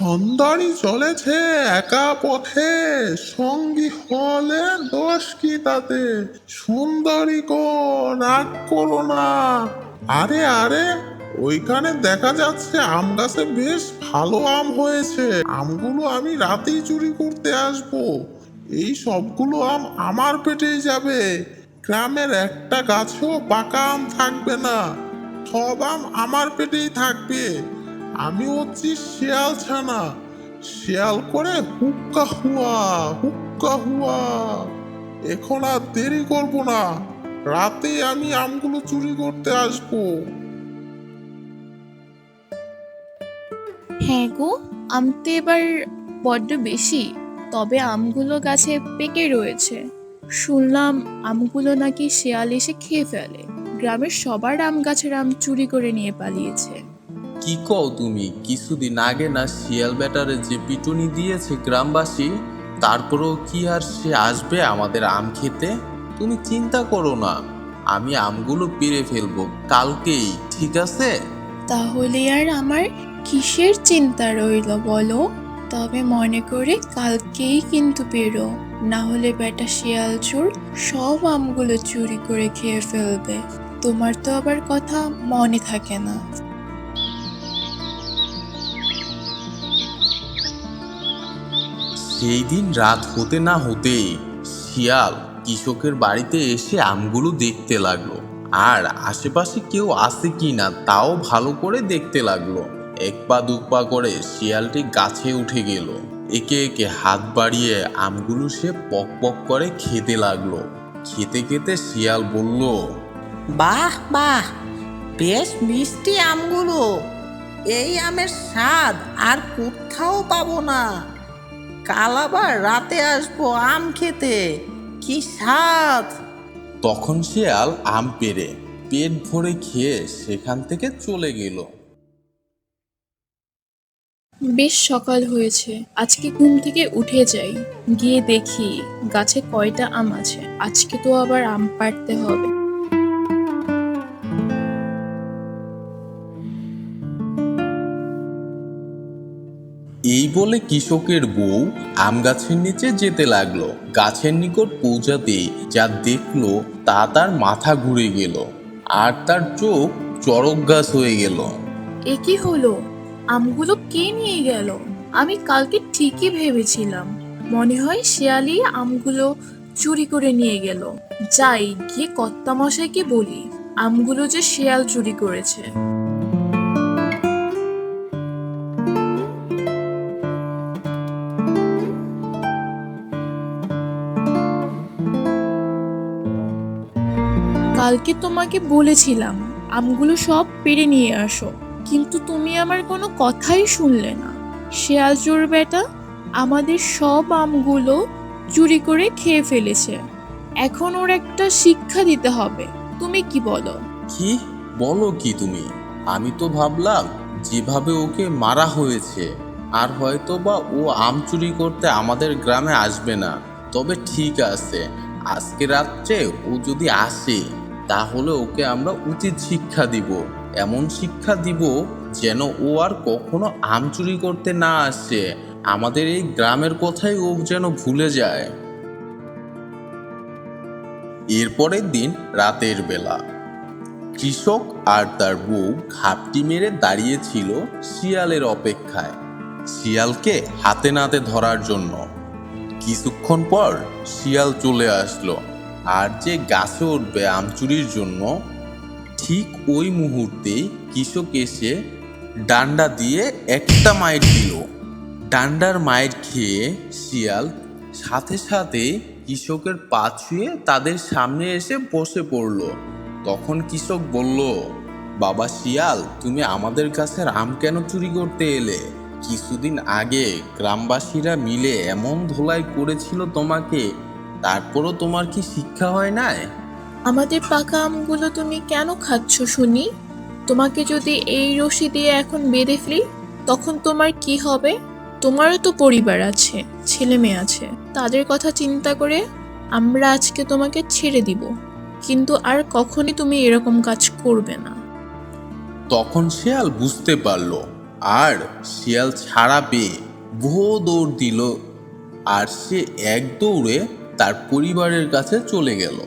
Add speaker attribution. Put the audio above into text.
Speaker 1: সুন্দরী চলেছে একা পথে, সঙ্গী হলে দোষ কি তাতে? সুন্দরী গো, রাগ করো না। আরে আরে, ওইখানে দেখা যাচ্ছে আম গাছে বেশ ভালো আম হয়েছে। আমগুলো আমি রাতেই চুরি করতে আসবো। এই সবগুলো আম আমার পেটেই যাবে। গ্রামের একটা গাছেও পাকা আম থাকবে না, সব আম আমার পেটেই থাকবে। আমি হচ্ছি শিয়াল ছানা, শিয়াল করে হুক্কা হুয়া, হুক্কা হুয়া। এখন আর দেরি করব না, রাতে আমি আমগুলো চুরি করতে আসবো।
Speaker 2: হ্যাঁ গো, আম তো এবার বড্ড বেশি। তবে আমগুলো গাছে পেকে রয়েছে। শুনলাম আমগুলো নাকি শেয়াল এসে খেয়ে ফেলে। গ্রামের সবার আম গাছের আম চুরি করে নিয়ে পালিয়েছে।
Speaker 3: কি কও তুমি? কিছুদিন আগে না শিয়াল ব্যাটারে যে পিটুনি দিয়েছে গ্রামবাসী, তারপরেও কি আর সে আসবে আমাদের আম খেতে? তুমি চিন্তা করো না, আমি আমগুলো পেড়ে ফেলবো কালকেই, ঠিক আছে?
Speaker 2: তাহলে আর আমার কিসের চিন্তা রইল বলো? তবে মনে করে কালকেই কিন্তু বেরো, না হলে বেটা শিয়াল চোর সব আমগুলো চুরি করে খেয়ে ফেলবে। তোমার তো আবার কথা মনে থাকে না।
Speaker 3: সেই দিন রাত হতে না হতেই শিয়াল কৃষকের বাড়িতে এসে আমগুলো দেখতে লাগলো, আর আশেপাশে কেউ আছে কি না তাও ভালো করে দেখতে লাগলো। এক পা দু পা করে শিয়ালটি গাছে উঠে গেল। একে একে হাত বাড়িয়ে আমগুলো সে পক পক করে খেতে লাগলো। খেতে খেতে শিয়াল বলল,
Speaker 4: বাহ বাহ, বেশ মিষ্টি আমগুলো। এই আমের স্বাদ আর কোথাও পাবো না। কাল আবার রাতে আসবো আম খেতে। কি স্বাদ!
Speaker 3: তখন শিয়াল আম পেড়ে পেট ভরে খেয়ে সেখান থেকে চলে গেল।
Speaker 2: বেশ সকাল হয়েছে, আজকে ঘুম থেকে উঠে যাই, গিয়ে দেখি গাছে কয়টা আম আছে। আজকে তো আবার আম পাড়তে হবে।
Speaker 3: এই বলে কৃষকের বউ আম গাছের নিচে যেতে লাগলো। গাছের নিকট পৌঁছাতেই যা দেখলো তা তার মাথা ঘুরে গেল, আর তার চোখ চড়ক গাছ হয়ে গেল।
Speaker 2: এ কি হলো? আমগুলো কে নিয়ে গেল? আমি কালকে ঠিকই ভেবেছিলাম, মনে হয় শিয়ালই আমগুলো চুরি করে নিয়ে গেল। যাই গিয়ে কর্তামশাইকে বলি আমগুলো যে শিয়াল চুরি করেছে। কালকে তোমাকে বলেছিলাম আমগুলো সব পেড়ে নিয়ে আসো, কিন্তু তুমি আমার কোনো কথাই শুনলে না। শেয়াল চোর বেটা আমাদের সব আমগুলো চুরি করে খেয়ে ফেলেছে। এখন ওর একটা শিক্ষা দিতে হবে। তুমি কি বলো?
Speaker 3: কি বলো কি তুমি? আমি তো ভাবলাম যেভাবে ওকে মারা হয়েছে আর হয়তো বা ও আম চুরি করতে আমাদের গ্রামে আসবে না। তবে ঠিক আছে, আজকে রাত্রে ও যদি আসে তাহলে ওকে আমরা উচিত শিক্ষা দিব। এমন শিক্ষা দিব যেন ও আর কখনো আম চুরি করতে না আসে। আমাদের এই গ্রামের কথাই ও যেন ভুলে যায়। এরপরের দিন রাতের বেলা কৃষক আর তার বউ ঘাপটি মেরে দাঁড়িয়েছিল শিয়ালের অপেক্ষায়, শিয়ালকে হাতে নাতে ধরার জন্য। কিছুক্ষণ পর শিয়াল চলে আসলো, আর যে গাছে উঠবে আম চুরির জন্য, ঠিক ওই মুহূর্তে কৃষক এসে ডান্ডা দিয়ে একটা মাইর দিল। ডান্ডার মাইর খেয়ে শিয়াল সাথে সাথে কৃষকের পা ছুঁয়ে তাদের সামনে এসে বসে পড়ল। তখন কৃষক বলল, বাবা শিয়াল, তুমি আমাদের গাছের আম কেন চুরি করতে এলে? কিছুদিন আগে গ্রামবাসীরা মিলে এমন ধোলাই করেছিল তোমাকে, তারপরও তোমার কি শিক্ষা হয় নাই?
Speaker 2: আমাদের পাকা আমগুলো তুমি কেন খাচ্ছ শুনি? তোমাকে যদি এই রশি দিয়ে এখন বেঁধে ফেলি, তখন তোমার কি হবে? তোমারও তো পরিবার আছে, ছেলে মেয়ে আছে। তাদের কথা চিন্তা করে আমরা আজকে তোমাকে ছেড়ে দিব, কিন্তু আর কখনই তুমি এরকম কাজ করবে না।
Speaker 3: তখন শিয়াল বুঝতে পারল আর শিয়াল ছাড়া পেয়ে বহু দৌড় দিল আর সে এক দৌড়ে তার পরিবারের কাছে চলে গেল।